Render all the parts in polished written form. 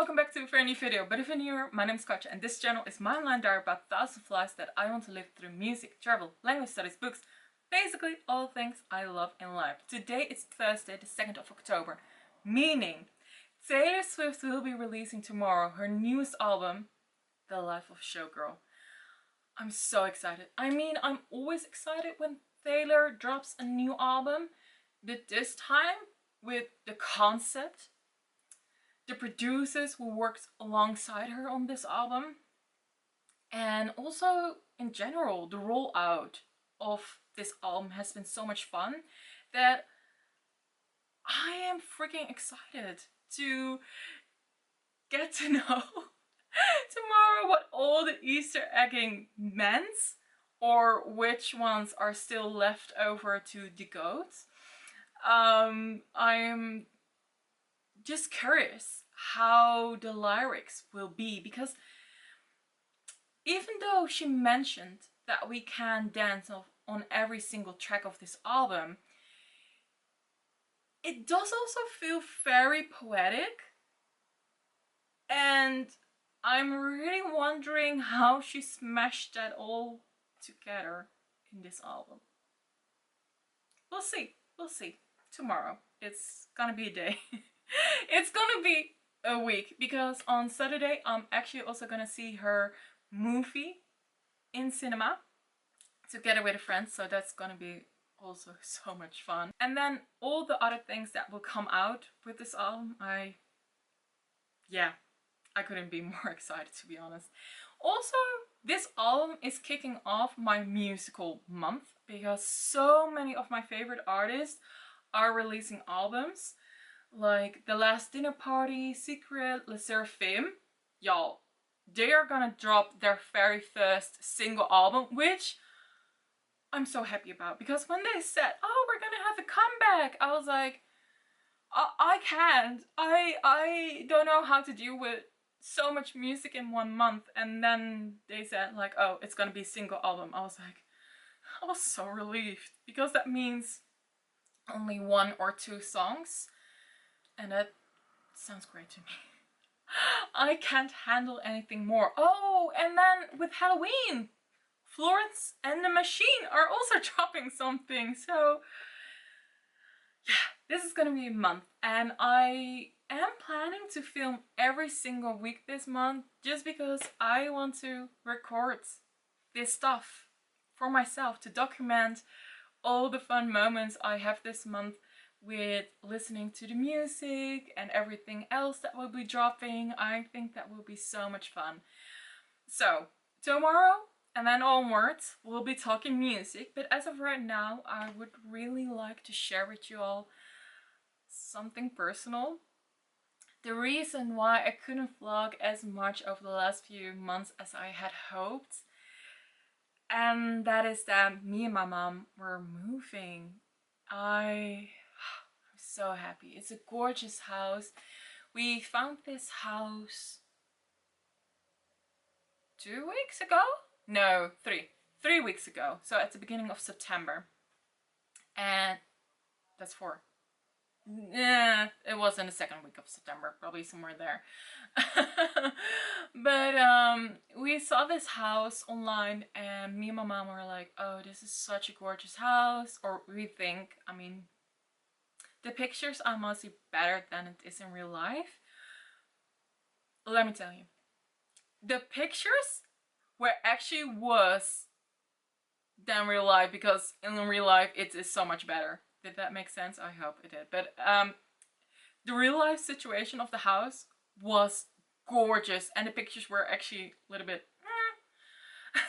welcome back to a very new video. But if you're newer, my name is Katja and this channel is my online diary about thousands of lives that I want to live through music, travel, language studies, books, basically all things I love in life. Today is Thursday, the 2nd of October, meaning Taylor Swift will be releasing tomorrow her newest album, The Life of Showgirl. I'm so excited. I mean, I'm always excited when Taylor drops a new album, but this time with the concept, the producers who worked alongside her on this album, and also in general the rollout of this album has been so much fun that I am freaking excited to get to know tomorrow what all the Easter egging meant or which ones are still left over to decode. I'm just curious how the lyrics will be, because even though she mentioned that we can dance on every single track of this album, it does also feel very poetic, and I'm really wondering how she smashed that all together in this album. We'll see tomorrow. It's gonna be a day. It's gonna be a week, because on Saturday I'm actually also gonna see her movie in cinema together with a friend, so that's gonna be also so much fun. And then all the other things that will come out with this album, I couldn't be more excited, to be honest. Also, this album is kicking off my musical month because so many of my favorite artists are releasing albums, like The Last Dinner Party, Secret, Le Seraphim. Y'all, they are gonna drop their very first single album, which I'm so happy about, because when they said, oh, we're gonna have a comeback, I was like, I can't. I don't know how to deal with so much music in 1 month. And then they said like, oh, it's gonna be a single album. I was so relieved, because that means only 1 or 2 songs, and that sounds great to me. I can't handle anything more. Oh, and then with Halloween, Florence and the Machine are also dropping something. So yeah, this is gonna be a month, and I am planning to film every single week this month, just because I want to record this stuff for myself, to document all the fun moments I have this month with listening to the music and everything else that will be dropping. I think that will be so much fun. So tomorrow and then onwards we'll be talking music, but as of right now I would really like to share with you all something personal. The reason why I couldn't vlog as much over the last few months as I had hoped, and that is that me and my mom were moving. I'm so happy. It's a gorgeous house. We found this house 2 weeks ago? No, 3 weeks ago. So at the beginning of September. And that's 4. Yeah, it was in the 2nd week of September, probably somewhere there. But we saw this house online, and me and my mom were like, oh, this is such a gorgeous house. Or we think, I mean, the pictures are mostly better than it is in real life. Let me tell you, the pictures were actually worse than real life, because in real life it is so much better. Did that make sense? I hope it did. But the real life situation of the house was gorgeous, and the pictures were actually a little bit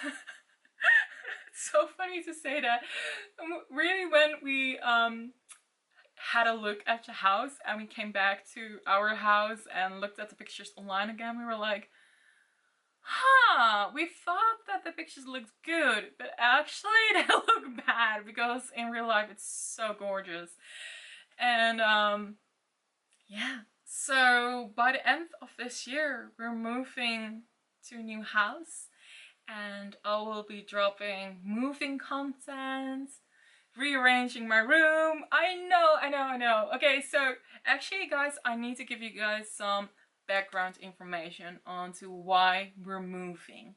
It's so funny to say that. Really, when we had a look at the house and we came back to our house and looked at the pictures online again, we were like, huh, we thought that the pictures looked good, but actually they look bad, because in real life it's so gorgeous. And yeah, so by the end of this year we're moving to a new house, and I will be dropping moving content, rearranging my room. I know. Okay, so actually guys, I need to give you guys some background information onto why we're moving.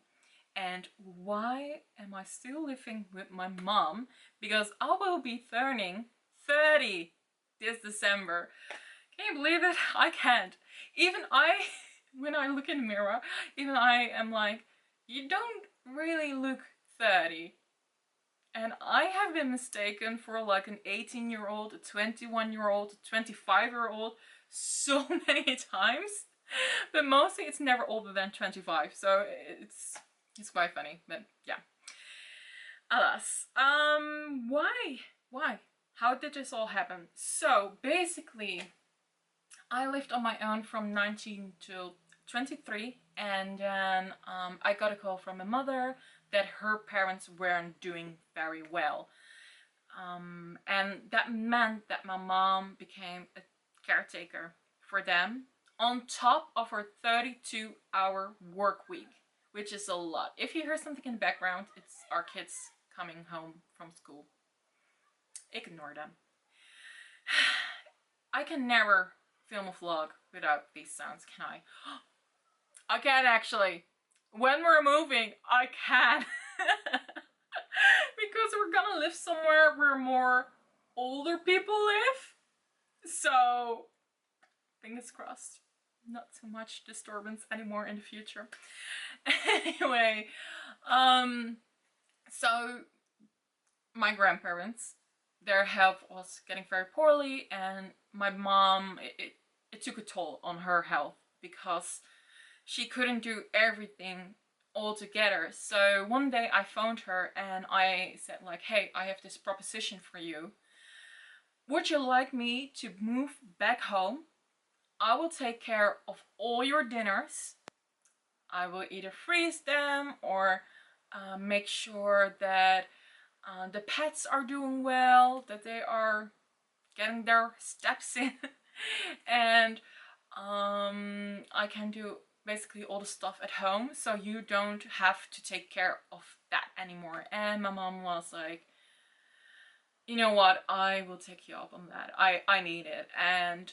And why am I still living with my mom? Because I will be turning 30 this December. Can you believe it? I can't. Even when I look in the mirror, even I am like, you don't really look 30. And I have been mistaken for like an 18-year-old, a 21-year-old, a 25-year-old so many times. But mostly it's never older than 25, so it's quite funny, but yeah. Alas, why? How did this all happen? So basically, I lived on my own from 19 to 23, and then I got a call from my mother that her parents weren't doing very well. And that meant that my mom became a caretaker for them on top of her 32-hour work week, which is a lot. If you hear something in the background, it's our kids coming home from school. Ignore them. I can never film a vlog without these sounds, can I? I can actually. When we're moving, I can. Because we're gonna live somewhere where more older people live. So, fingers crossed. Not too much disturbance anymore in the future. Anyway, so my grandparents, their health was getting very poorly, and my mom, it took a toll on her health because she couldn't do everything all together. So one day I phoned her and I said like, hey, I have this proposition for you. Would you like me to move back home? I will take care of all your dinners. I will either freeze them or make sure that the pets are doing well, that they are getting their steps in. And I can do basically all the stuff at home, so you don't have to take care of that anymore. And my mom was like, you know what, I will take you up on that. I need it. And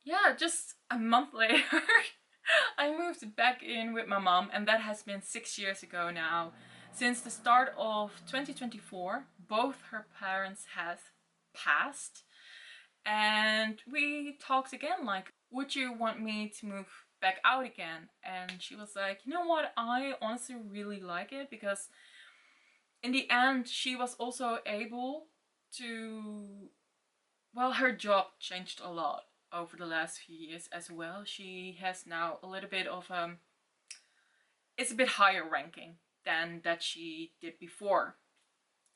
yeah, just a month later I moved back in with my mom, and that has been 6 years ago now. Since the start of 2024, both her parents have passed, and we talked again like, would you want me to move back out again? And she was like, you know what, I honestly really like it, because in the end she was also able to, well, her job changed a lot over the last few years as well. She has now a little bit of it's a bit higher ranking than that she did before.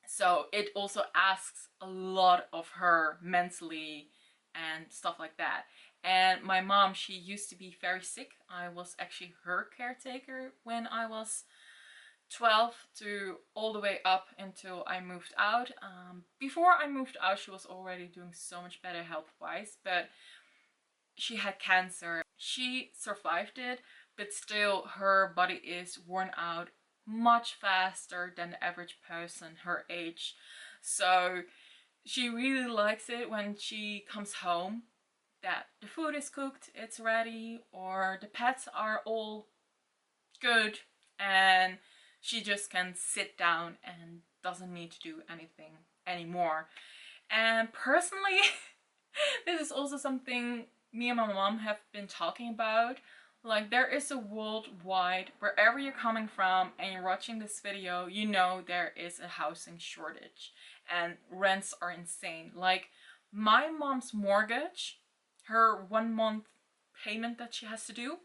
So it also asks a lot of her mentally and stuff like that. And my mom, she used to be very sick. I was actually her caretaker when I was 12 to all the way up until I moved out. Before I moved out, she was already doing so much better health-wise, but she had cancer. She survived it, but still her body is worn out much faster than the average person her age. So she really likes it when she comes home that the food is cooked, it's ready, or the pets are all good, and she just can sit down and doesn't need to do anything anymore. And personally, this is also something me and my mom have been talking about. Like, there is a worldwide, wherever you're coming from and you're watching this video, you know there is a housing shortage and rents are insane. Like, my mom's mortgage, her 1 month payment that she has to do,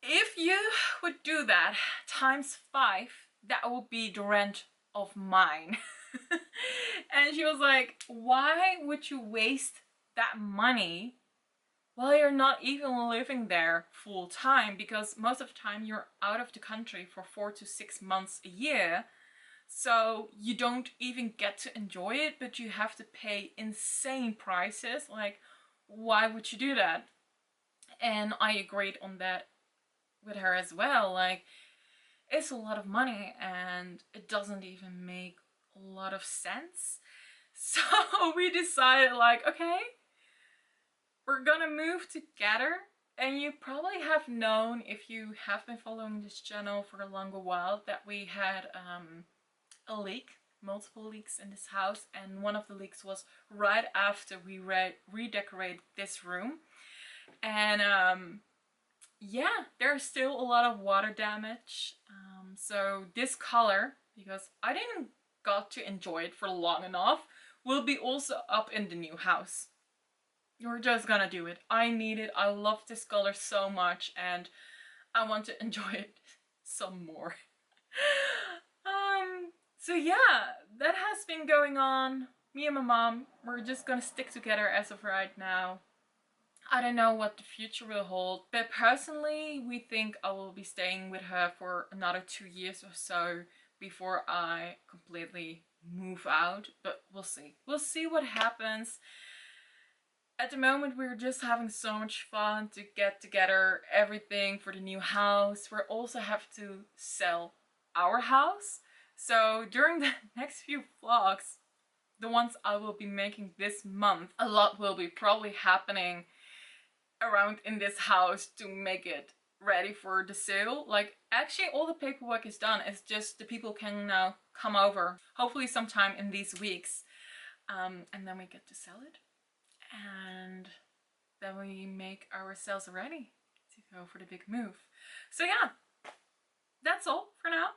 if you would do that times 5, that would be the rent of mine. And she was like, why would you waste that money while you're not even living there full time? Because most of the time you're out of the country for 4 to 6 months a year. So you don't even get to enjoy it, but you have to pay insane prices. Like, why would you do that? And I agreed on that with her as well. Like, it's a lot of money and it doesn't even make a lot of sense. So we decided like, okay, we're gonna move together. And you probably have known, if you have been following this channel for a longer while, that we had a leak, multiple leaks in this house, and one of the leaks was right after we redecorated this room. And yeah, there's still a lot of water damage. So this color, because I didn't got to enjoy it for long enough, will be also up in the new house. We're just gonna do it. I need it. I love this color so much and I want to enjoy it some more. So yeah, that has been going on. Me and my mom, we're just gonna stick together as of right now. I don't know what the future will hold, but personally, we think I will be staying with her for another 2 years or so before I completely move out, but we'll see. We'll see what happens. At the moment, we're just having so much fun to get together everything for the new house. We also have to sell our house. So during the next few vlogs, the ones I will be making this month, a lot will be probably happening around in this house to make it ready for the sale. Like, actually all the paperwork is done. It's just the people can now come over, hopefully sometime in these weeks, and then we get to sell it, and then we make ourselves ready to go for the big move. So yeah, that's all for now.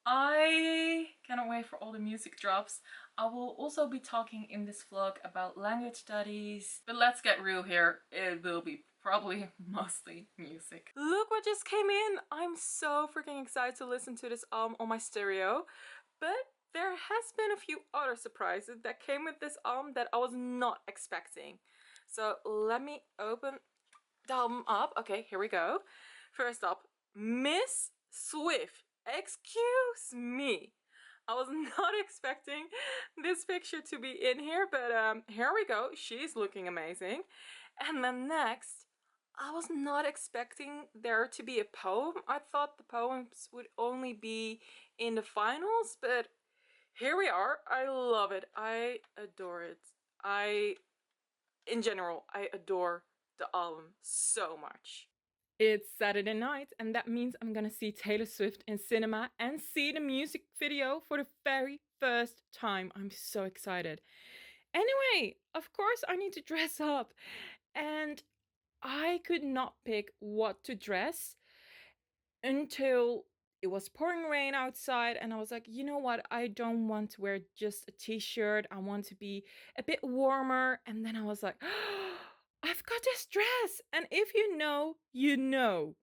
I cannot wait for all the music drops. I will also be talking in this vlog about language studies, but let's get real here. It will be probably mostly music. Look what just came in! I'm so freaking excited to listen to this album on my stereo, but there has been a few other surprises that came with this album that I was not expecting. So let me open the album up. Okay, here we go. First up, Miss Swift. Excuse me. I was not expecting this picture to be in here, but here we go. She's looking amazing. And then next, I was not expecting there to be a poem. I thought the poems would only be in the finals, but here we are. I love it. I adore it. In general, I adore the album so much. It's Saturday night, and that means I'm gonna see Taylor Swift in cinema and see the music video for the very first time. I'm so excited. Anyway, of course I need to dress up, and I could not pick what to dress until it was pouring rain outside, and I was like, you know what, I don't want to wear just a t-shirt. I want to be a bit warmer. And then I was like, oh, I've got this dress, and if you know, you know.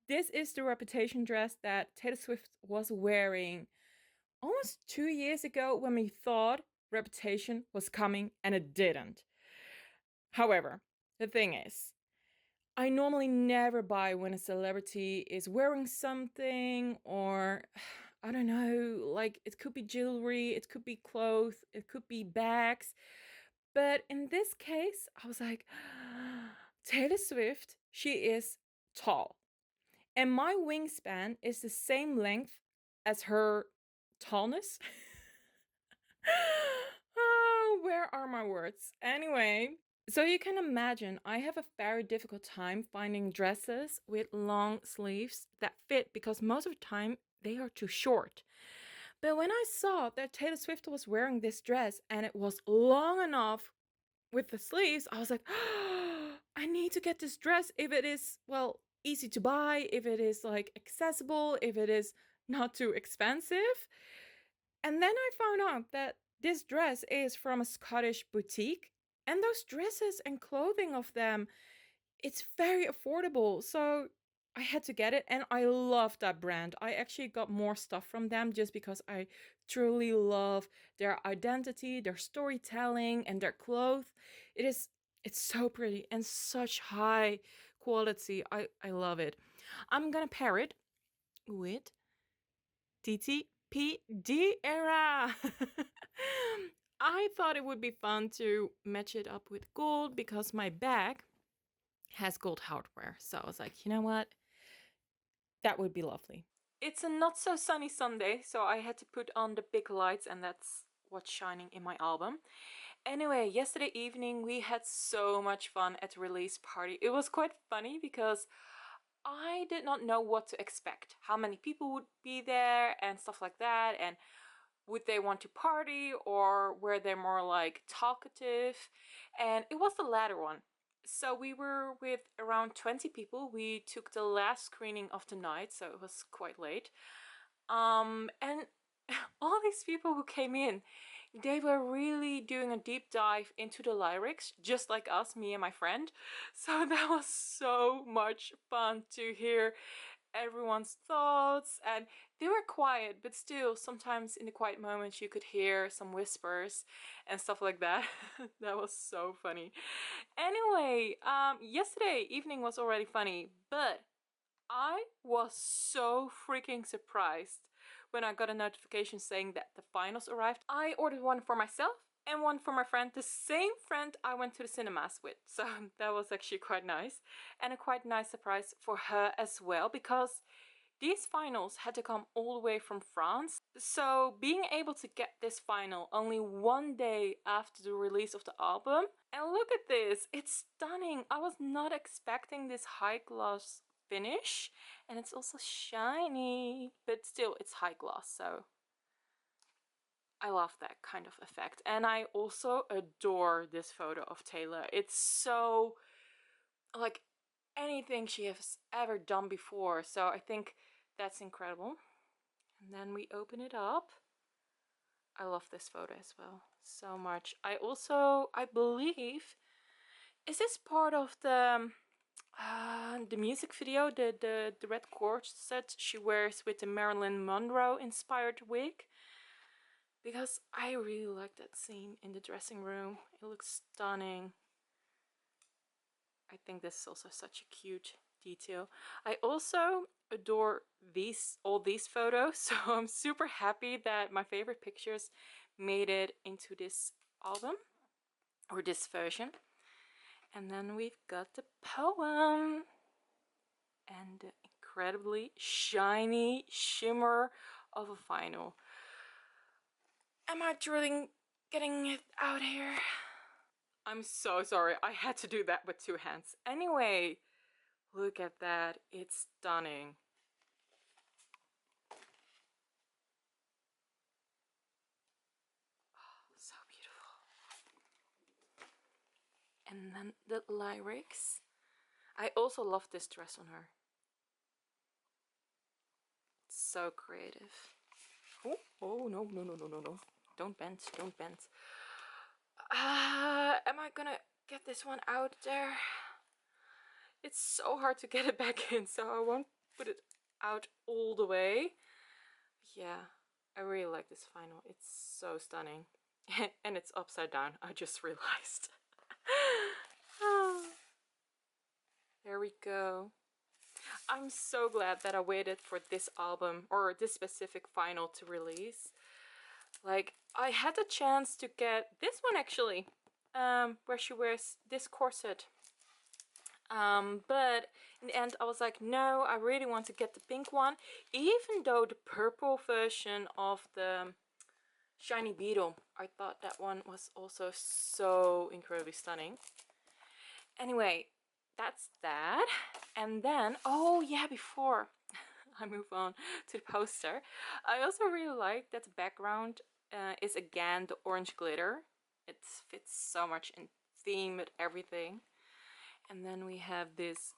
This is the Reputation dress that Taylor Swift was wearing almost 2 years ago when we thought Reputation was coming and it didn't. However, the thing is, I normally never buy when a celebrity is wearing something, or I don't know, like it could be jewelry, it could be clothes, it could be bags. But in this case, I was like, Taylor Swift, she is tall. And my wingspan is the same length as her tallness. Oh, where are my words? Anyway, so you can imagine I have a very difficult time finding dresses with long sleeves that fit, because most of the time they are too short. But when I saw that Taylor Swift was wearing this dress and it was long enough with the sleeves, I was like, oh, I need to get this dress if it is, well, easy to buy, if it is like accessible, if it is not too expensive. And then I found out that this dress is from a Scottish boutique, and those dresses and clothing of them, it's very affordable. So I had to get it, and I love that brand. I actually got more stuff from them just because I truly love their identity, their storytelling, and their clothes. It's so pretty and such high quality. I love it. I'm gonna pair it with TTPD era. I thought it would be fun to match it up with gold because my bag has gold hardware. So I was like, you know what? That would be lovely. It's a not so sunny Sunday, so I had to put on the big lights, and that's what's shining in my album. Anyway, yesterday evening we had so much fun at the release party. It was quite funny because I did not know what to expect, how many people would be there and stuff like that, and would they want to party or were they more like talkative? And it was the latter one. So we were with around 20 people. We took the last screening of the night, so it was quite late. And all these people who came in, they were really doing a deep dive into the lyrics, just like us, me and my friend. So that was so much fun to hear everyone's thoughts, and they were quiet, but still sometimes in the quiet moments you could hear some whispers and stuff like that. That was so funny. Anyway, yesterday evening was already funny, but I was so freaking surprised when I got a notification saying that the finals arrived. I ordered one for myself and one for my friend, the same friend I went to the cinemas with. So that was actually quite nice, and a quite nice surprise for her as well, because these finals had to come all the way from France. So being able to get this final only one day after the release of the album, and look at this, it's stunning. I was not expecting this high gloss finish, and it's also shiny, but still it's high gloss, so I love that kind of effect. And I also adore this photo of Taylor. It's so like anything she has ever done before, so I think that's incredible. And then we open it up. I love this photo as well so much. I believe, is this part of the music video, the red corset she wears with the Marilyn Monroe inspired wig? Because I really like that scene in the dressing room. It looks stunning. I think this is also such a cute detail. I also adore all these photos, so I'm super happy that my favorite pictures made it into this album, or this version. And then we've got the poem and the incredibly shiny shimmer of a final. Am I drilling getting it out here? I'm so sorry, I had to do that with two hands. Anyway, look at that, it's stunning. Oh, so beautiful. And then the lyrics. I also love this dress on her. It's so creative. Oh, no, no, no, no, no, no. Don't bend, don't bend. Am I gonna get this one out there? It's so hard to get it back in, so I won't put it out all the way. Yeah, I really like this final. It's so stunning. And it's upside down, I just realized. There we go. I'm so glad that I waited for this album, or this specific final, to release. Like, I had the chance to get this one actually, where she wears this corset. But in the end I was like, no, I really want to get the pink one, even though the purple version of the Shiny Beetle, I thought that one was also so incredibly stunning. Anyway, that's that. And then, oh yeah, before I move on to the poster, I also really like that the background is again the orange glitter. It fits so much in theme with everything. And then we have this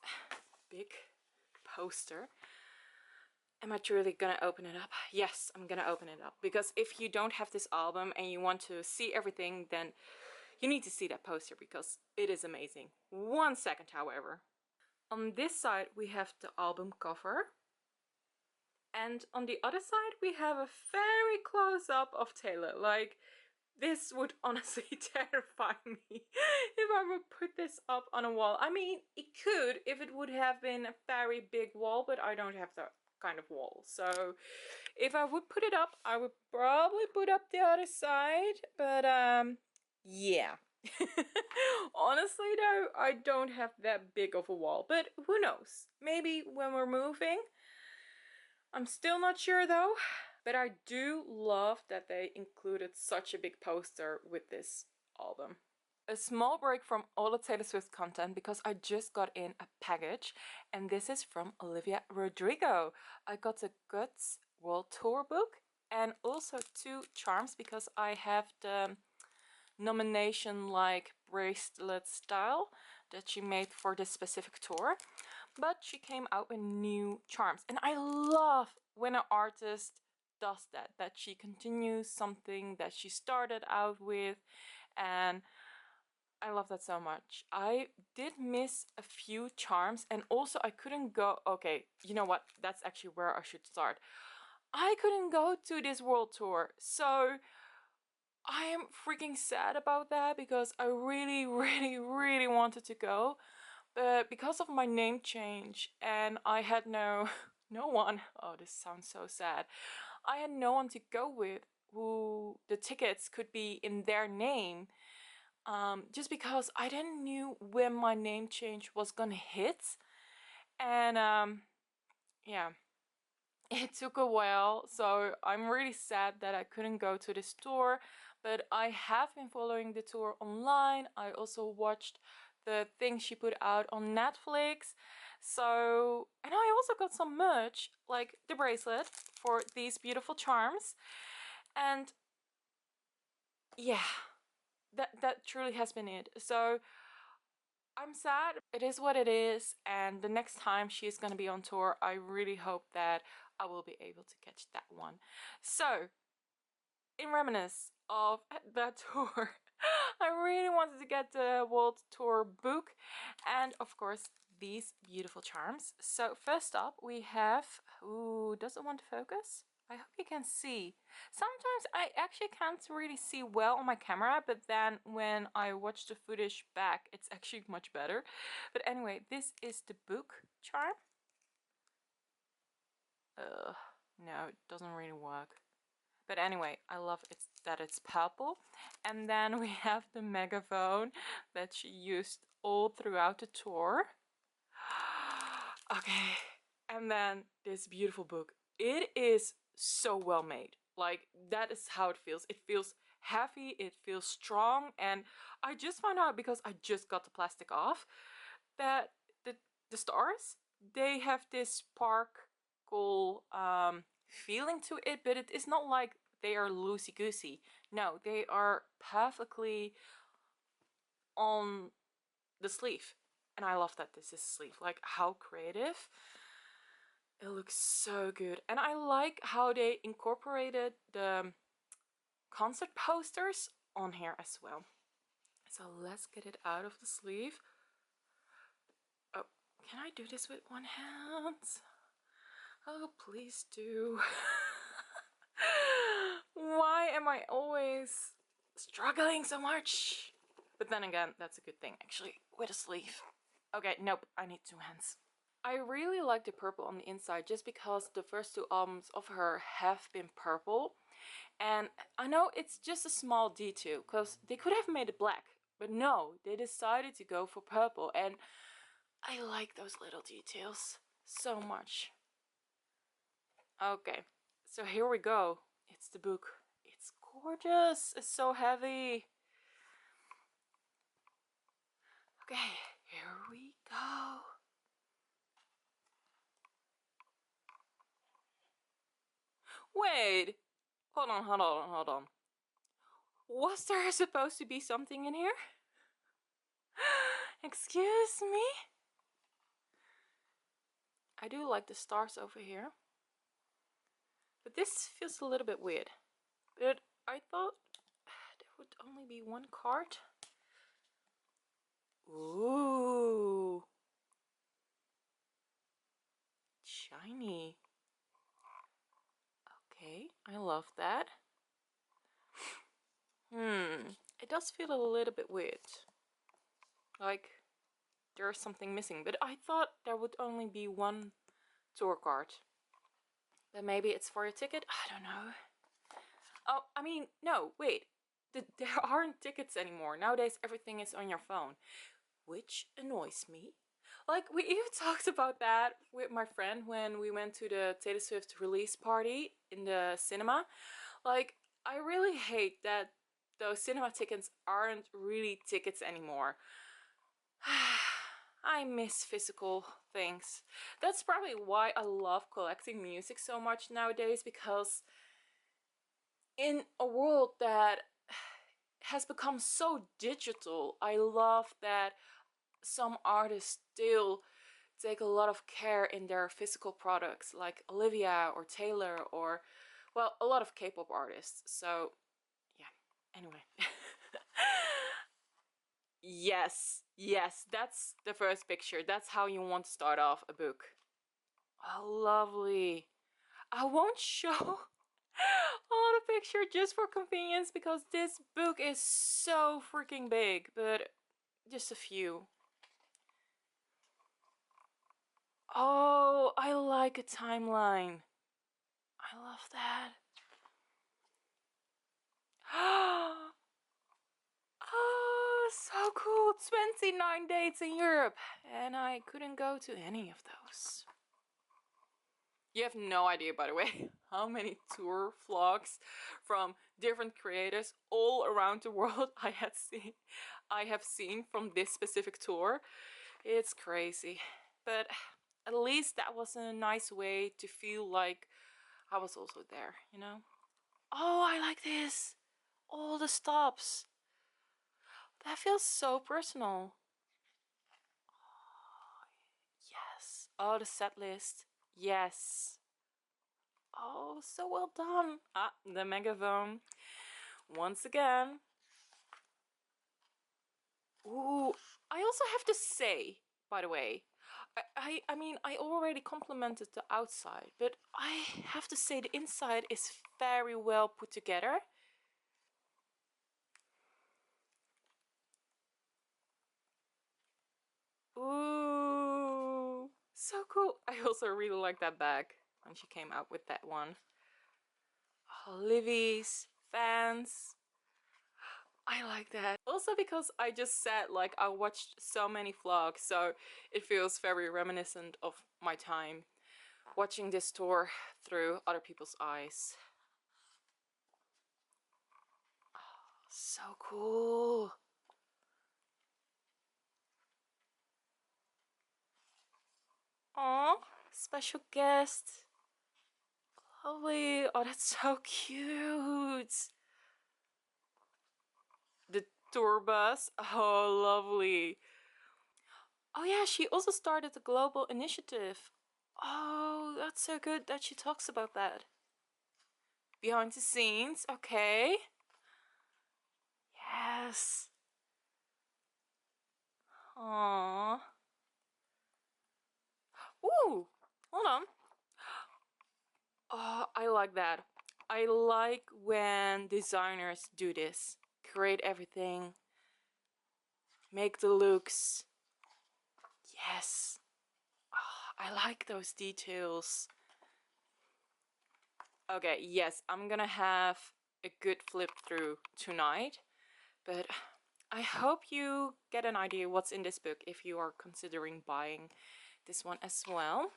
big poster. Am I truly gonna open it up? Yes, I'm gonna open it up, because if you don't have this album and you want to see everything, then you need to see that poster because it is amazing. 1 second, however. On this side we have the album cover, and on the other side we have a very close-up of Taylor. Like, this would honestly terrify me if I would put this up on a wall. I mean, it could if it would have been a very big wall, but I don't have that kind of wall. So if I would put it up, I would probably put up the other side, but yeah. Honestly though, I don't have that big of a wall, but who knows? Maybe when we're moving. I'm still not sure though. But I do love that they included such a big poster with this album. A small break from all the Taylor Swift content because I just got in a package, and this is from Olivia Rodrigo. I got the Guts World Tour book and also 2 charms because I have the nomination like bracelet style that she made for this specific tour, but she came out with new charms, and I love when an artist does that she continues something that she started out with, and I love that so much. I did miss a few charms, and also I couldn't go. Okay, you know what, that's actually where I should start. I couldn't go to this world tour, so I am freaking sad about that because I really, really, really wanted to go, but because of my name change and I had no one. Oh, this sounds so sad. I had no one to go with who the tickets could be in their name, just because I didn't knew when my name change was gonna hit, and yeah. It took a while, so I'm really sad that I couldn't go to this tour, but I have been following the tour online. I also watched the things she put out on Netflix, so, and I also got some merch, like the bracelet for these beautiful charms, and yeah, that truly has been it. So I'm sad. It is what it is, and the next time she's gonna be on tour, I really hope that I will be able to catch that one. So, in reminiscence of that tour, I really wanted to get the World Tour book, and of course these beautiful charms. So first up we have, ooh, does it want to focus? I hope you can see. Sometimes I actually can't really see well on my camera, but then when I watch the footage back, it's actually much better. But anyway, this is the book charm. No, it doesn't really work. But anyway, I love it that it's purple. And then we have the megaphone that she used all throughout the tour. Okay, and then this beautiful book. It is so well made. Like, that is how it feels. It feels heavy, it feels strong, and I just found out, because I just got the plastic off, that the stars, they have this sparkle feeling to it, but it is not like they are loosey-goosey. No, they are perfectly on the sleeve. And I love that this is sleeve. Like, how creative. It looks so good. And I like how they incorporated the concert posters on here as well. So let's get it out of the sleeve. Oh, can I do this with one hand? Oh, please do. Why am I always struggling so much? But then again, that's a good thing actually, with a sleeve. Okay, nope, I need 2 hands. I really like the purple on the inside just because the first 2 albums of her have been purple. And I know it's just a small detail because they could have made it black, but no, they decided to go for purple, and I like those little details so much. Okay, so here we go. It's the book. It's gorgeous. It's so heavy. Okay, here we go. Wait, hold on. Was there supposed to be something in here? Excuse me? I do like the stars over here, but this feels a little bit weird. But I thought there would only be 1 card. Ooh, shiny. Okay, I love that. It does feel a little bit weird. Like there's something missing, but I thought there would only be 1 tour card. But maybe it's for a ticket? I don't know. Oh, I mean, no, wait. There aren't tickets anymore. Nowadays everything is on your phone, which annoys me. Like, we even talked about that with my friend when we went to the Taylor Swift release party in the cinema. Like, I really hate that those cinema tickets aren't really tickets anymore. I miss physical things. That's probably why I love collecting music so much nowadays, because in a world that has become so digital, I love that some artists still take a lot of care in their physical products, like Olivia or Taylor, or, well, a lot of K-pop artists. So yeah, anyway. Yes, that's the first picture. That's how you want to start off a book. Oh, lovely. I won't show a lot of pictures just for convenience, because this book is so freaking big, but just a few. Oh, I like a timeline. I love that. Oh, so cool. 29 dates in Europe, and I couldn't go to any of those. You have no idea, by the way, how many tour vlogs from different creators all around the world I have seen from this specific tour. It's crazy. But at least that was a nice way to feel like I was also there, you know? Oh, I like this. All the stops. That feels so personal. Oh, yes. Oh, the set list. Yes. Oh, so well done. Ah, the megaphone. Once again. Ooh, I also have to say, by the way, I mean, I already complimented the outside, but I have to say the inside is very well put together. Ooh, so cool. I also really like that bag when she came out with that one. Olivia's fans. I like that. Also because I just said, like, I watched so many vlogs, so it feels very reminiscent of my time watching this tour through other people's eyes. Oh, so cool. Aw, special guest. Lovely. Oh, that's so cute. The tour bus. Oh, lovely. Oh yeah, she also started a global initiative. Oh, that's so good that she talks about that. Behind the scenes, okay. Yes. Aww. Ooh, hold on. Oh, I like that. I like when designers do this. Create everything. Make the looks. Yes. Oh, I like those details. Okay, yes, I'm gonna have a good flip through tonight, but I hope you get an idea what's in this book if you are considering buying this one as well.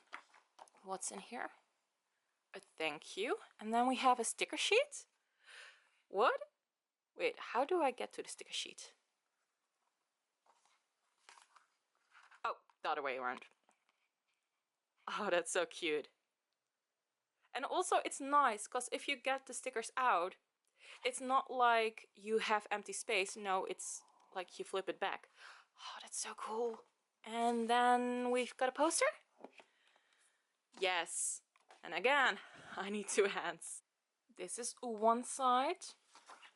What's in here? A thank you. And then we have a sticker sheet. What? Wait, how do I get to the sticker sheet? Oh, the other way around. Oh, that's so cute. And also it's nice because if you get the stickers out, it's not like you have empty space. No, it's like you flip it back. Oh, that's so cool. And then we've got a poster. Yes. And again, I need two hands. This is one side.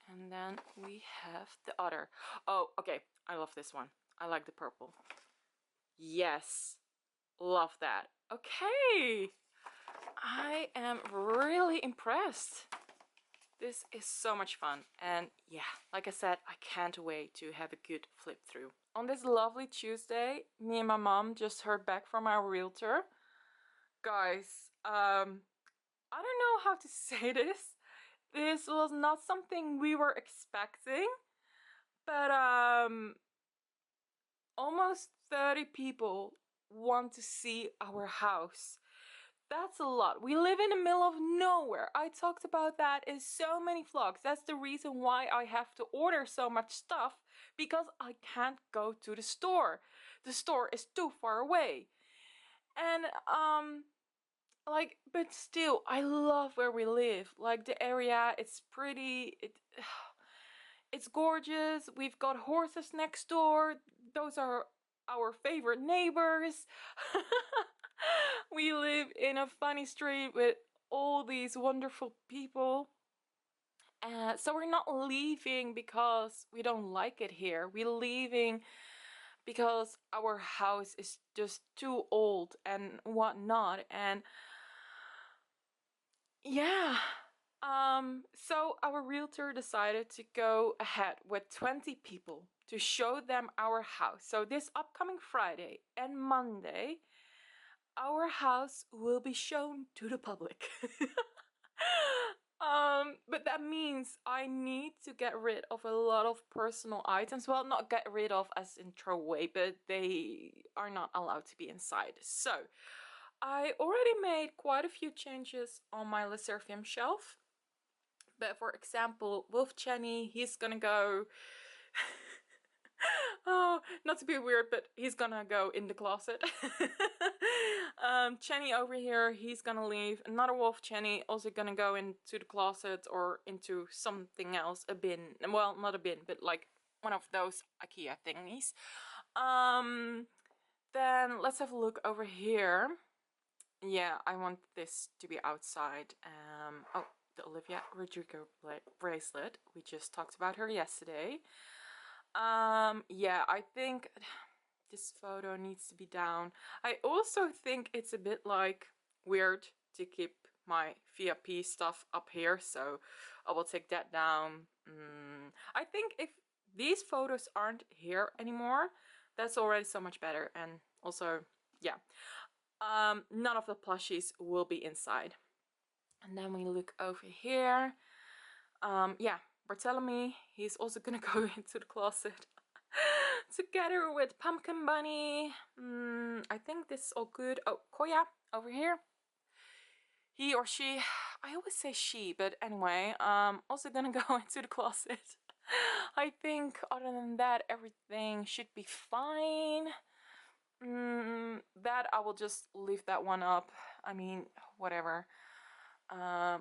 And then we have the other. Oh, okay. I love this one. I like the purple. Yes. Love that. Okay. I am really impressed. This is so much fun. And yeah, like I said, I can't wait to have a good flip through. On this lovely Tuesday, me and my mom just heard back from our realtor. Guys, I don't know how to say this. This was not something we were expecting, but almost 30 people want to see our house. That's a lot. We live in the middle of nowhere. I talked about that in so many vlogs. That's the reason why I have to order so much stuff, because I can't go to the store. The store is too far away. And like, but still, I love where we live. Like, the area, it's pretty, it's gorgeous. We've got horses next door. Those are our favorite neighbors. We live in a funny street with all these wonderful people. So we're not leaving because we don't like it here. We're leaving because our house is just too old and whatnot. And yeah. So our realtor decided to go ahead with 20 people to show them our house. So this upcoming Friday and Monday, our house will be shown to the public. But that means I need to get rid of a lot of personal items. Well, not get rid of as in throw away, but they are not allowed to be inside. So I already made quite a few changes on my Le Seraphim shelf. But for example, Wolf Chenny, he's gonna go... oh, not to be weird, but he's gonna go in the closet. Chenny over here, he's gonna leave. Another Wolf Chenny also gonna go into the closet or into something else, a bin. Well, not a bin, but like one of those IKEA thingies. Then let's have a look over here. Yeah, I want this to be outside. Oh, the Olivia Rodrigo bracelet. We just talked about her yesterday. Yeah, I think this photo needs to be down. I also think it's a bit like weird to keep my VIP stuff up here, so I will take that down. I think if these photos aren't here anymore, that's already so much better. And also, yeah, none of the plushies will be inside. And then we look over here. Yeah, Bartholomew, he's also gonna go into the closet together with Pumpkin Bunny. I think this is all good. Oh, Koya over here. He or she, I always say she, but anyway, also gonna go into the closet. I think other than that, everything should be fine. That I will just leave that one up. I mean, whatever. Oh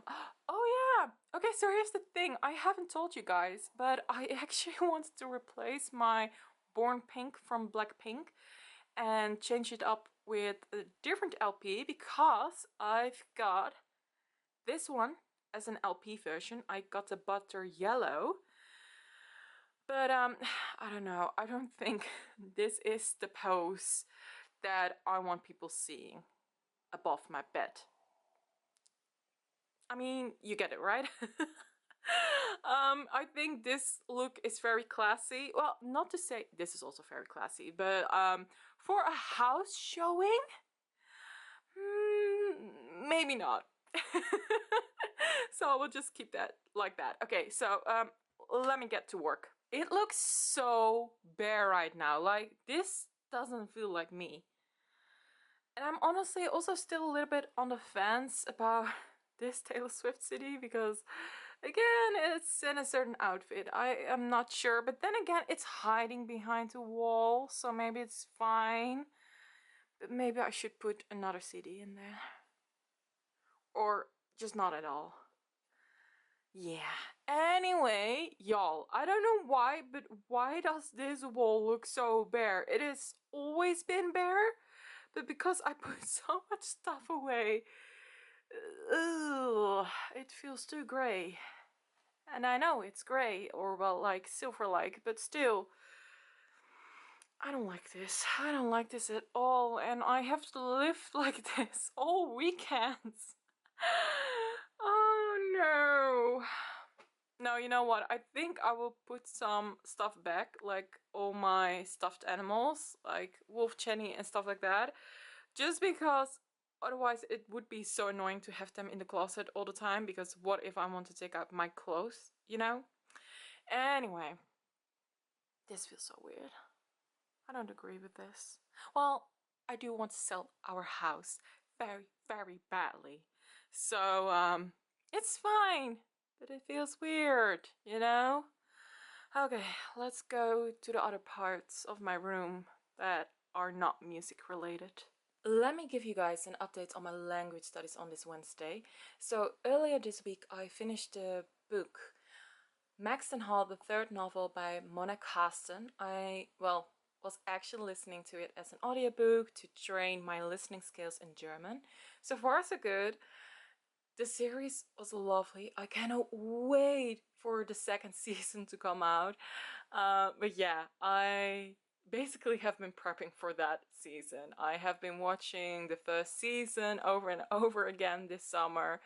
yeah, okay, so here's the thing. I haven't told you guys, but I actually wanted to replace my Born Pink from Blackpink and change it up with a different LP, because I've got this one as an LP version. I got the Butter Yellow, but I don't know, I don't think this is the pose that I want people seeing above my bed. I mean, you get it, right? I think this look is very classy. Well, not to say this is also very classy, but for a house showing, maybe not. So I will just keep that like that. Okay, so let me get to work. It looks so bare right now. Like, this doesn't feel like me. And I'm honestly also still a little bit on the fence about this Taylor Swift city, because again, it's in a certain outfit. I am not sure, but then again, it's hiding behind a wall, so maybe it's fine. But maybe I should put another CD in there, or just not at all. Yeah. Anyway, y'all, I don't know why, but why does this wall look so bare? It has always been bare, but because I put so much stuff away, ugh, it feels too grey. And I know it's grey, or well, like silver-like, but still, I don't like this. I don't like this at all, and I have to live like this all weekends. Oh no. No, you know what? I think I will put some stuff back, like all my stuffed animals, like Wolf Chenny and stuff like that, just because otherwise it would be so annoying to have them in the closet all the time, because what if I want to take out my clothes, you know? Anyway, this feels so weird. I don't agree with this. Well, I do want to sell our house. very, very badly. So, it's fine, but it feels weird, you know? Okay, let's go to the other parts of my room that are not music related. Let me give you guys an update on my language studies on this Wednesday. So earlier this week I finished the book Maxton Hall, the third novel by Mona Carsten. Was actually listening to it as an audiobook to train my listening skills in German. So far so good. The series was lovely. I cannot wait for the second season to come out. But yeah, I basically have been prepping for that season. I have been watching the first season over and over again this summer.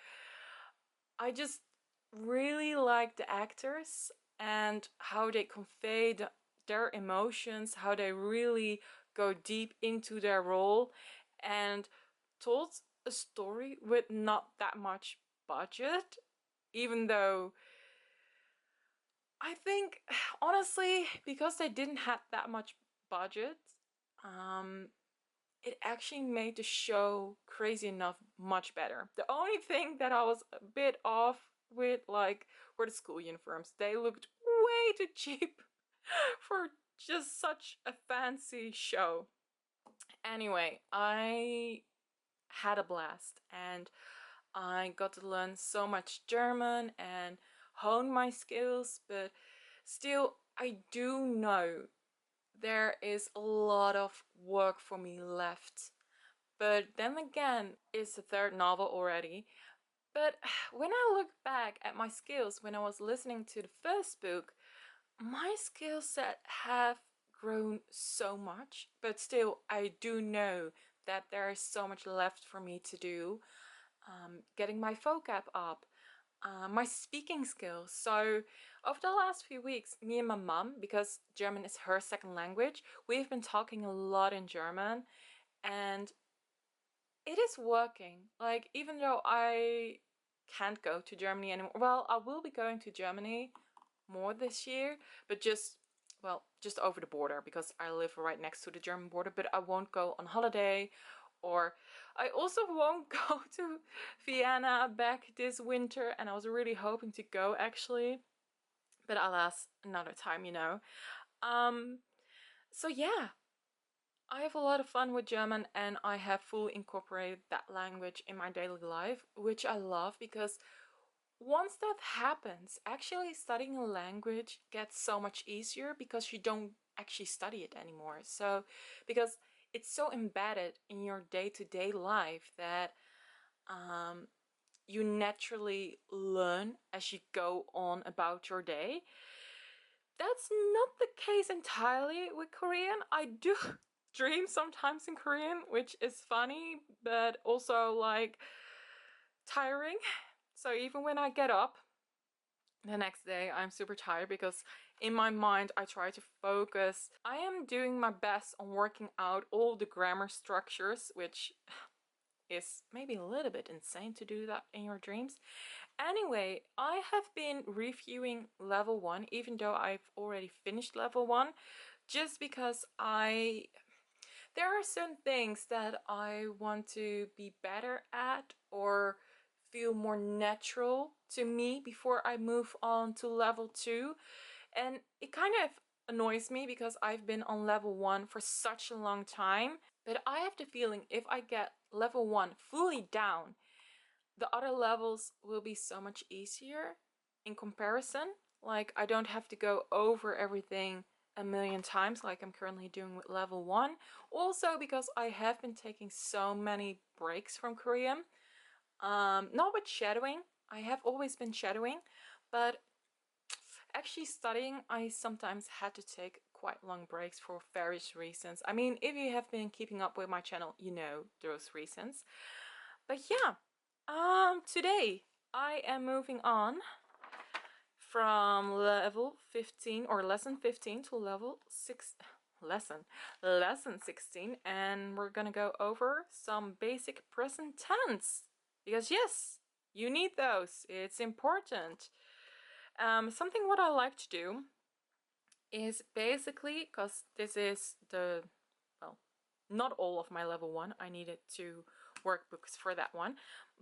I just really like the actors and how they convey their emotions, how they really go deep into their role and told a story with not that much budget, even though I think honestly because they didn't have that much budget, it actually made the show crazy enough much better. The only thing that I was a bit off with like were the school uniforms. They looked way too cheap for just such a fancy show. Anyway, I had a blast and I got to learn so much German and hone my skills, but still I do know there is a lot of work for me left. But then again, it's the third novel already. But when I look back at my skills when I was listening to the first book, my skill set have grown so much, but still I do know that there is so much left for me to do. Getting my vocab up, my speaking skills. So over the last few weeks, me and my mum, because German is her second language, we've been talking a lot in German and it is working. Like, even though I can't go to Germany anymore, well, I will be going to Germany more this year, but just over the border because I live right next to the German border, but I won't go on holiday, or I also won't go to Vienna back this winter, and I was really hoping to go actually, but alas, another time, you know. So yeah, I have a lot of fun with German and I have fully incorporated that language in my daily life, which I love because once that happens, actually studying a language gets so much easier because you don't actually study it anymore. So, because it's so embedded in your day-to-day life that you naturally learn as you go on about your day. That's not the case entirely with Korean. I do dream sometimes in Korean, which is funny, but also like tiring. So even when I get up the next day, I'm super tired because in my mind I try to focus. I am doing my best on working out all the grammar structures, which is maybe a little bit insane to do that in your dreams. Anyway, I have been reviewing level 1 even though I've already finished level 1, just because there are certain things that I want to be better at or feel more natural to me before I move on to level 2. And it kind of annoys me because I've been on level 1 for such a long time. But I have the feeling if I get level 1 fully down, the other levels will be so much easier in comparison. Like, I don't have to go over everything a million times like I'm currently doing with level 1. Also because I have been taking so many breaks from Korean. Not with shadowing. I have always been shadowing, but actually studying, I sometimes had to take quite long breaks for various reasons. I mean, if you have been keeping up with my channel, you know those reasons. But yeah, today I am moving on from level 15 or lesson 15 to lesson 16, and we're gonna go over some basic present tense because yes, you need those. It's important. Something what I like to do is basically, because this is the, well, not all of my level 1. I needed 2 workbooks for that one.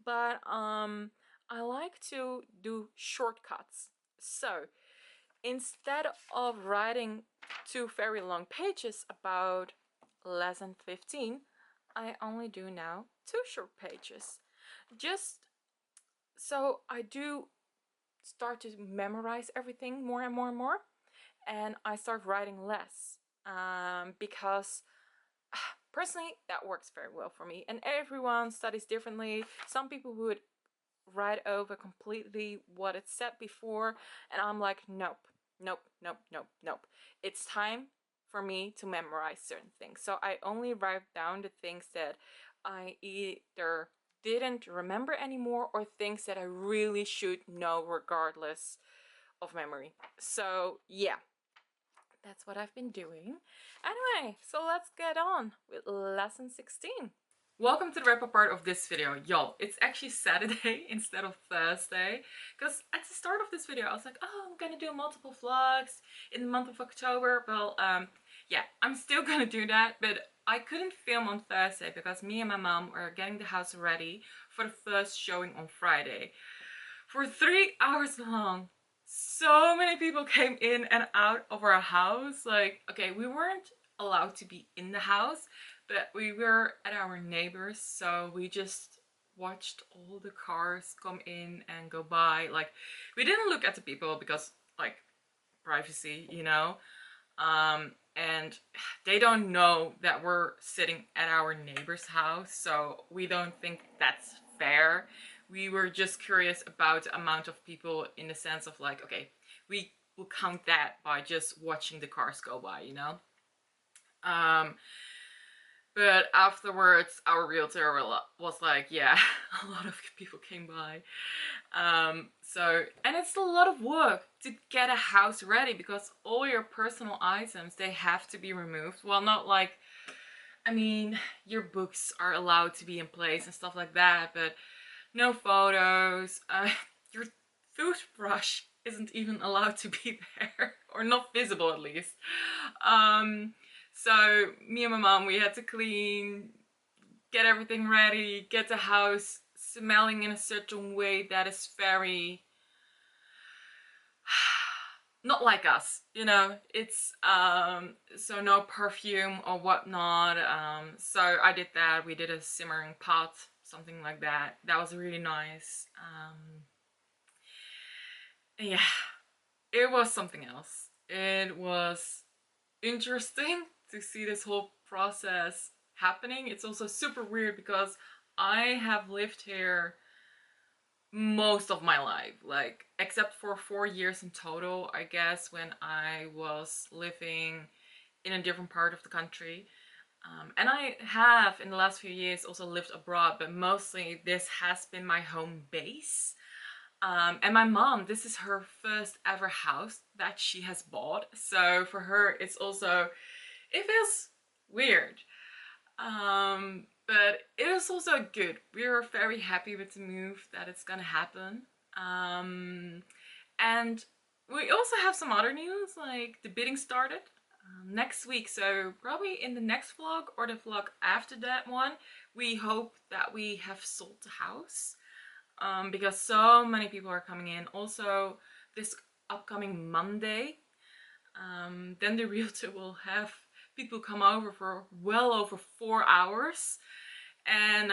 But I like to do shortcuts. So instead of writing 2 very long pages about lesson 15, I only do now 2 short pages. Just so I do start to memorize everything more and more and more, and I start writing less, because personally that works very well for me, and everyone studies differently. Some people would write over completely what it said before, and I'm like, nope, nope, nope, nope, nope. It's time for me to memorize certain things. So I only write down the things that I either didn't remember anymore or things that I really should know regardless of memory. So yeah, that's what I've been doing. Anyway, so let's get on with lesson 16. Welcome to the wrap up part of this video. Y'all, it's actually Saturday instead of Thursday, because at the start of this video I was like, oh, I'm gonna do multiple vlogs in the month of October. Well, yeah, I'm still gonna do that, but I couldn't film on Thursday because me and my mom were getting the house ready for the first showing on Friday. For 3 hours long, so many people came in and out of our house. Like, okay, we weren't allowed to be in the house, but we were at our neighbors, so we just watched all the cars come in and go by. Like, we didn't look at the people because, like, privacy, you know. And they don't know that we're sitting at our neighbor's house, so we don't think that's fair. We were just curious about the amount of people, in the sense of like, okay, we will count that by just watching the cars go by, you know. But afterwards our realtor was like, yeah, a lot of people came by. So, and it's a lot of work to get a house ready because all your personal items, they have to be removed. Well, not like, I mean, your books are allowed to be in place and stuff like that, but no photos. Your toothbrush isn't even allowed to be there, or not visible at least. So me and my mom, we had to clean, get everything ready, get the house smelling in a certain way that is very not like us, you know. It's so no perfume or whatnot. So I did that. We did a simmering pot, something like that. That was really nice. Yeah, it was something else. It was interesting to see this whole process happening. It's also super weird because I have lived here most of my life, like except for 4 years in total, I guess, when I was living in a different part of the country. And I have in the last few years also lived abroad, but mostly this has been my home base. And my mom, this is her first ever house that she has bought, so for her it's also, it feels weird, but it is also good. We're very happy with the move, that it's gonna happen. And we also have some other news, like the bidding started next week, so probably in the next vlog or the vlog after that one, we hope that we have sold the house, because so many people are coming in. Also this upcoming Monday, then the realtor will have people come over for well over 4 hours. And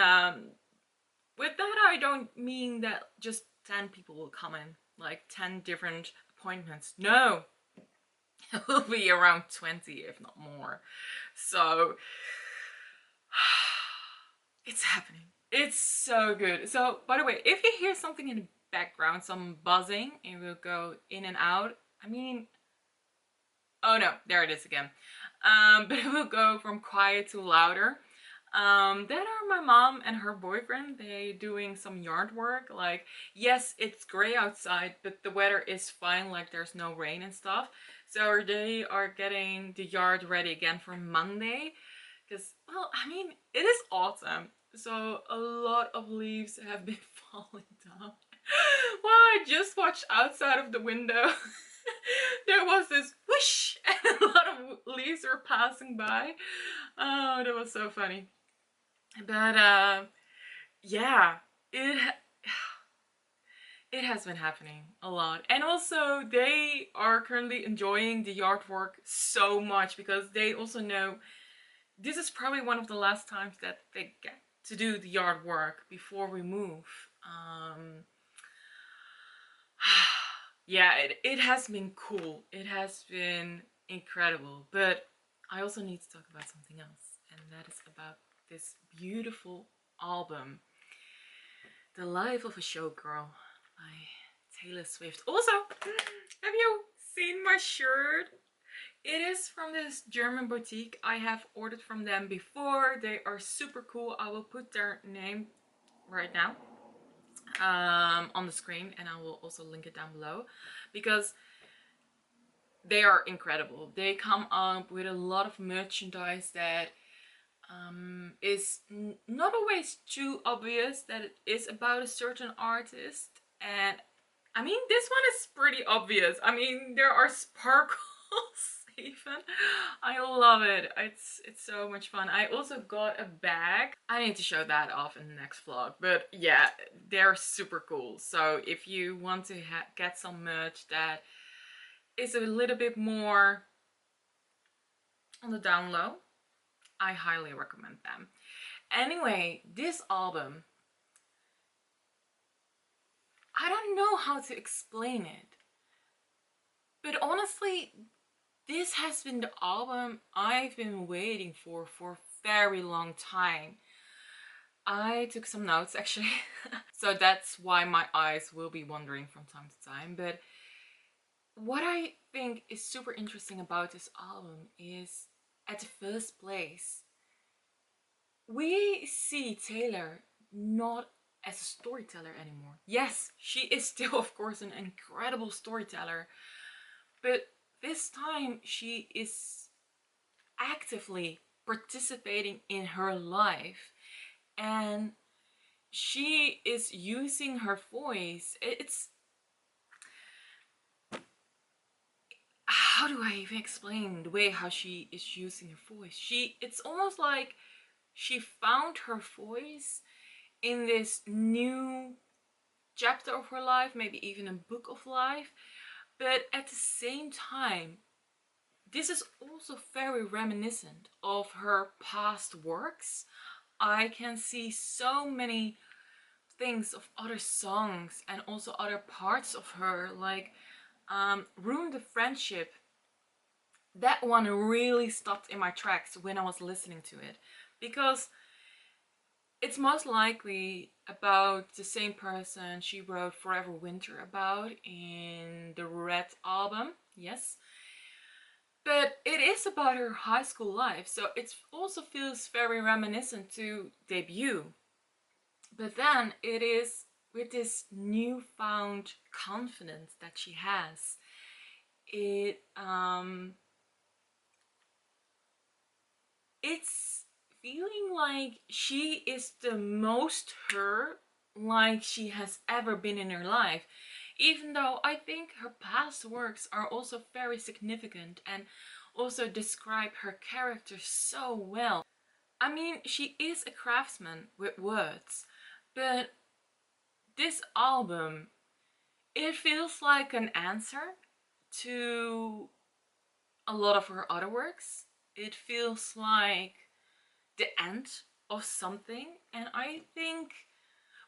with that I don't mean that just 10 people will come in, like 10 different appointments. No, it will be around 20, if not more. So it's happening. It's so good. So by the way, if you hear something in the background, some buzzing, it will go in and out. I mean, oh no, there it is again. But it will go from quiet to louder. That are my mom and her boyfriend. They doing some yard work. Like, yes, it's gray outside, but the weather is fine, like there's no rain and stuff. So they are getting the yard ready again for Monday. Because, well, I mean, it is autumn, so a lot of leaves have been falling down. Well, I just watched outside of the window. There was this whoosh and a lot of leaves were passing by. Oh, that was so funny. But yeah, it has been happening a lot. And also they are currently enjoying the yard work so much because they also know this is probably one of the last times that they get to do the yard work before we move. Yeah, it has been cool. It has been incredible. But I also need to talk about something else, and that is about this beautiful album, The Life of a Showgirl by Taylor Swift. Also, have you seen my shirt? It is from this German boutique. I have ordered from them before. They are super cool. I will put their name right now on the screen, and I will also link it down below because they are incredible. They come up with a lot of merchandise that is not always too obvious that it is about a certain artist. And I mean, this one is pretty obvious. I mean, there are sparkles even. I love it. It's so much fun. I also got a bag. I need to show that off in the next vlog. But yeah, they're super cool. So if you want to get some merch that is a little bit more on the down low, I highly recommend them. Anyway, this album, I don't know how to explain it, but honestly, this has been the album I've been waiting for a very long time. I took some notes actually, so that's why my eyes will be wandering from time to time. But what I think is super interesting about this album is, at the first place, we see Taylor not as a storyteller anymore. Yes, she is still, of course, an incredible storyteller, but this time she is actively participating in her life, and she is using her voice. It's, how do I even explain the way how she is using her voice? It's almost like she found her voice in this new chapter of her life, maybe even a book of life. But at the same time, this is also very reminiscent of her past works. I can see so many things of other songs and also other parts of her, like Ruin the Friendship. That one really stopped in my tracks when I was listening to it, because it's most likely about the same person she wrote Forever Winter about in the Red album, yes. But it is about her high school life, so it also feels very reminiscent to Debut. But then it is with this newfound confidence that she has. It's feeling like she is the most her, like she has ever been in her life. Even though I think her past works are also very significant and also describe her character so well. I mean, she is a craftsman with words, but this album, it feels like an answer to a lot of her other works. It feels like the end of something, and I think,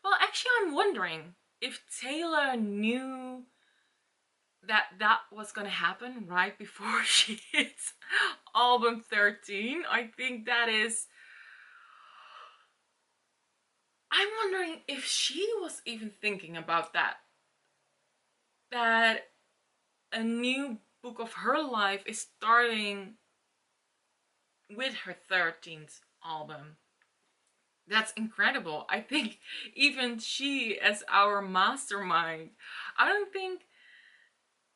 well, actually I'm wondering if Taylor knew that that was gonna happen right before she hits album 13. I think that is, I'm wondering if she was even thinking about that a new book of her life is starting with her 13th album. That's incredible. I think even she, as our mastermind, I don't think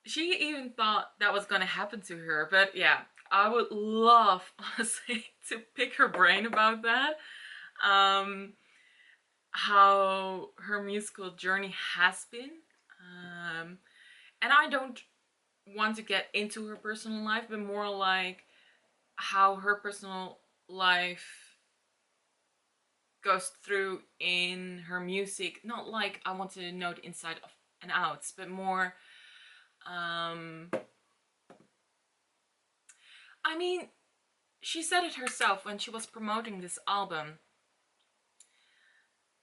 she even thought that was gonna happen to her. But yeah, I would love, honestly, to pick her brain about that. How her musical journey has been. And I don't want to get into her personal life, but more like how her personal life goes through in her music. Not like I want to know the inside of and outs, but more I mean, she said it herself when she was promoting this album.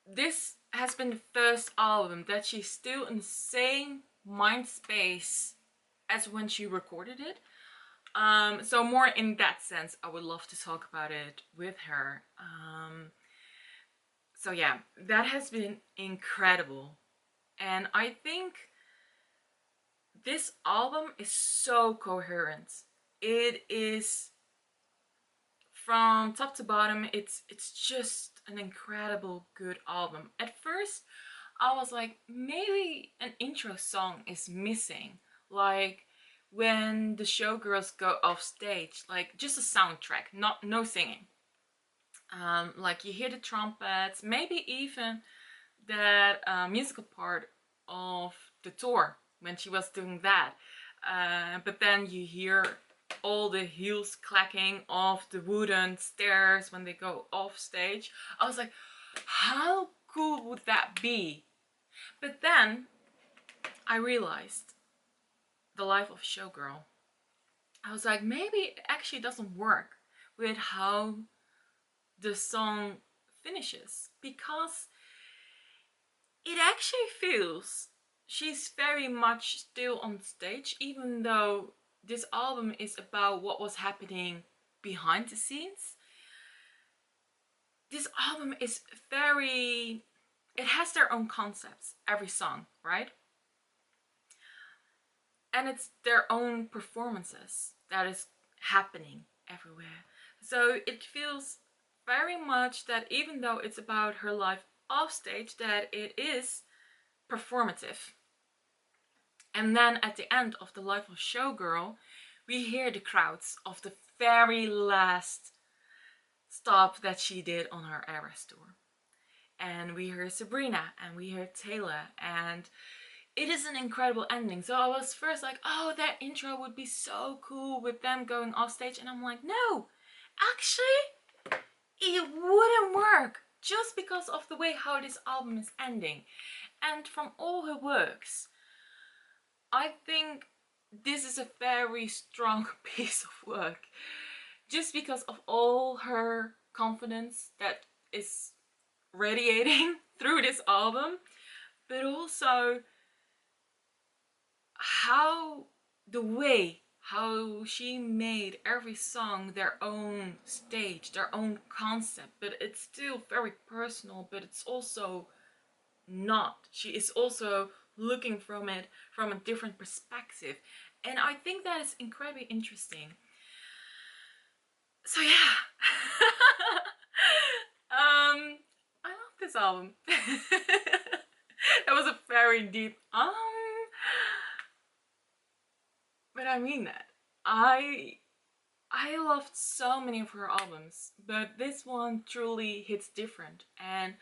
This has been the first album that she's still in the same mind space as when she recorded it. So more in that sense, I would love to talk about it with her. So yeah, that has been incredible. And I think this album is so coherent. It is from top to bottom, it's just an incredible good album. At first, I was like, maybe an intro song is missing. Like when the showgirls go off stage, like just a soundtrack, no singing. Like you hear the trumpets, maybe even that musical part of the tour when she was doing that. But then you hear all the heels clacking off the wooden stairs when they go off stage. I was like, how cool would that be? But then I realized the life of a showgirl. I was like, maybe it actually doesn't work with how the song finishes, because it actually feels she's very much still on stage, even though this album is about what was happening behind the scenes. This album is very, it has their own concepts, every song, right? And it's their own performances that is happening everywhere. So it feels very much that even though it's about her life off stage, that it is performative. And then at the end of the life of Showgirl, we hear the crowds of the very last stop that she did on her Eras tour. And we hear Sabrina and we hear Taylor, and it is an incredible ending. So I was first like, oh, that intro would be so cool with them going off stage. And I'm like, no, actually, it wouldn't work just because of the way how this album is ending. And from all her works, I think this is a very strong piece of work, just because of all her confidence that is radiating through this album, but also how the way how she made every song their own stage, their own concept, but it's still very personal, but it's also not. She is also looking from it from a different perspective, and I think that is incredibly interesting. So yeah. I love this album. That was a very deep but I mean that. I loved so many of her albums, but this one truly hits different, and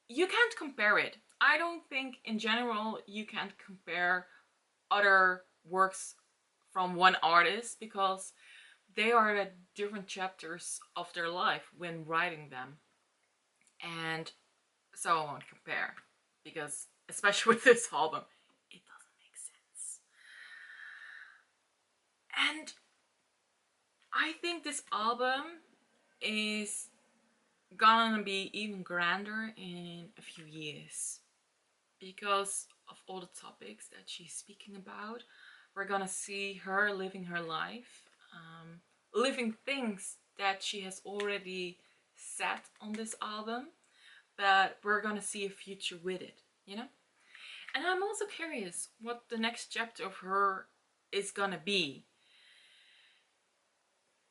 you can't compare it. I don't think in general you can't compare other works from one artist, because they are at different chapters of their life when writing them. And so I won't compare, because especially with this album, it doesn't make sense. And I think this album is gonna be even grander in a few years because of all the topics that she's speaking about. We're gonna see her living her life, living things that she has already said on this album, but we're gonna see a future with it, you know? And I'm also curious what the next chapter of her is gonna be.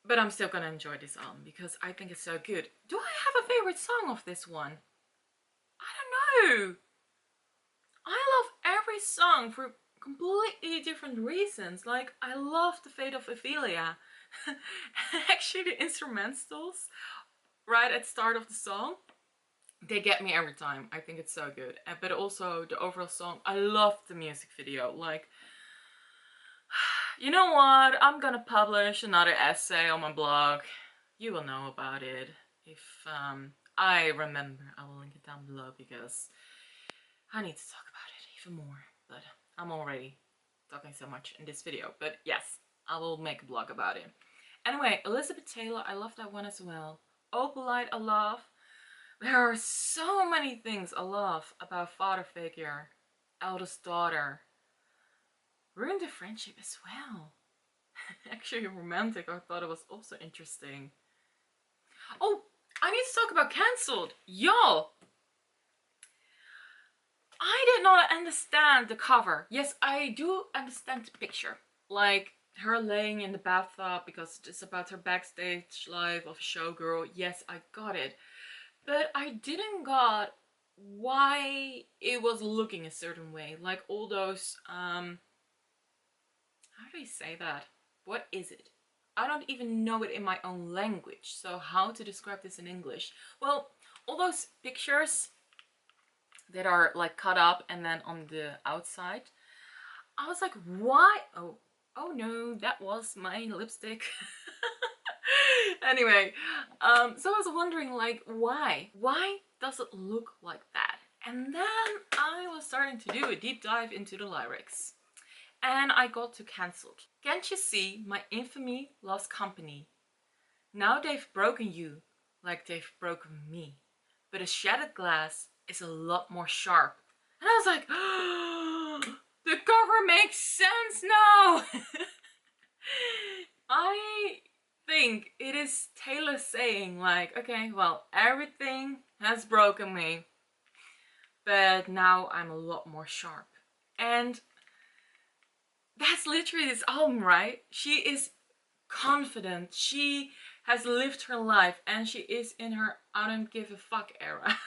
But I'm still gonna enjoy this album because I think it's so good. Do I have a favorite song of this one? I don't know. I love every song for completely different reasons. Like, I love the fate of Ophelia. Actually, the instrumentals right at the start of the song, they get me every time. I think it's so good. But also the overall song, I love the music video. Like, You know what? I'm gonna publish another essay on my blog. You will know about it if I remember. I will link it down below because I need to talk about it even more. But I'm already talking so much in this video. But yes, I will make a blog about it. Anyway, Elizabeth Taylor, I love that one as well. Opalite, I love. There are so many things I love about father figure, eldest daughter. Ruined the friendship as well. Actually romantic, I thought it was also interesting. Oh, I need to talk about cancelled. Y'all, I did not understand the cover. Yes, I do understand the picture. Like her laying in the bathtub because it's about her backstage life of Showgirl. Yes, I got it. But I didn't got why it was looking a certain way. Like all those, how do you say that? What is it? I don't even know it in my own language. So how to describe this in English? Well, all those pictures that are like cut up and then on the outside, I was like, why? Oh no, that was my lipstick. Anyway, so I was wondering like, why does it look like that? And then I was starting to do a deep dive into the lyrics and I got to cancelled. Can't you see my infamy lost company? Now they've broken you like they've broken me, but a shattered glass is a lot more sharp. And I was like, oh, the cover makes sense now. I think it is Taylor saying like, okay, well, everything has broken me, but now I'm a lot more sharp. And that's literally this album, right? She is confident. She has lived her life and she is in her I don't give a fuck era.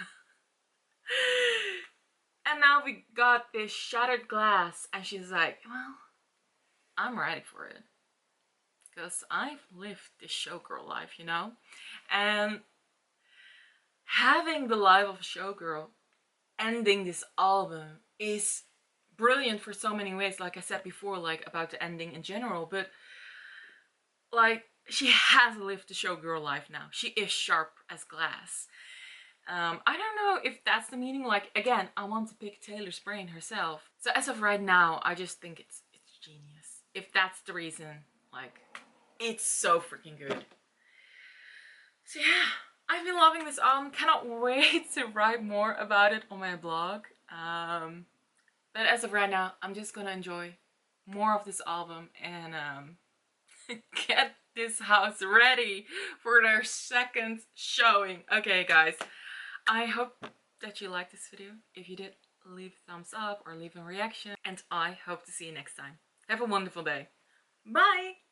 And now we got this shattered glass and she's like, well, I'm ready for it. Because I've lived this showgirl life, you know? And having the life of a showgirl ending this album is brilliant for so many ways, like I said before, like about the ending in general, but like she has lived the showgirl life now. She is sharp as glass. I don't know if that's the meaning. Like again, I want to pick Taylor's brain herself. So as of right now, I just think it's genius. If that's the reason, like it's so freaking good. So yeah, I've been loving this album. Cannot wait to write more about it on my blog. But as of right now, I'm just gonna enjoy more of this album and get this house ready for their second showing. Okay guys, I hope that you liked this video. If you did, leave a thumbs up or leave a reaction. And I hope to see you next time. Have a wonderful day. Bye!